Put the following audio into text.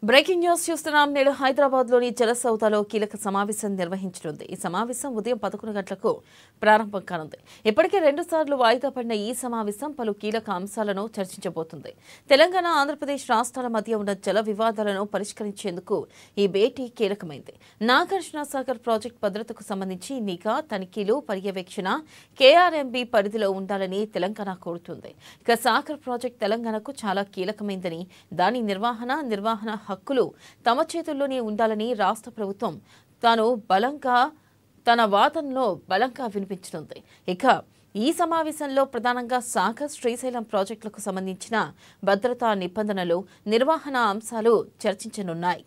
Breaking news చూస్తున్నాం. నేడు హైదరాబాద్లోని జలసౌధలో కీలక సమావేశం నిర్వహించనుంది. ఈ సమావేశం ఉదయం 11 గంటలకు ప్రారంభం కానుంది. ఇప్పటికే 2 సార్లు వాయిదా పడిన ఈ సమావేశం పలు కీలక అంశాలను చర్చించబోతుంది. తెలంగాణ, ఆంధ్రప్రదేశ్ రాష్ట్రాల మధ్య ఉన్న జల వివాదాలను పరిష్కరించేందుకు ఈ భేటీ కీలకమైంది. నాగార్జున సాగర్ ప్రాజెక్టు భద్రతకు సంబంధించి నిఘా, తనిఖీలు, పర్యవేక్షణ కేఆర్ఎంబీ పరిధిలో ఉండాలని తెలంగాణ కోరుతుంది. ఇక సాగర్ ప్రాజెక్టు తెలంగాణకు చాలా కీలకమైందని, దాని నిర్వహణ హక్కులు తమ చేతుల్లోనే ఉండాలని రాష్ట్ర ప్రభుత్వం తన వాదనలో బలంగా వినిపించనుంది. ఇక ఈ సమావేశంలో ప్రధానంగా సాగర్, శ్రీశైలం ప్రాజెక్టులకు సంబంధించిన భద్రతా నిబంధనలు, నిర్వహణ అంశాలు చర్చించనున్నాయి.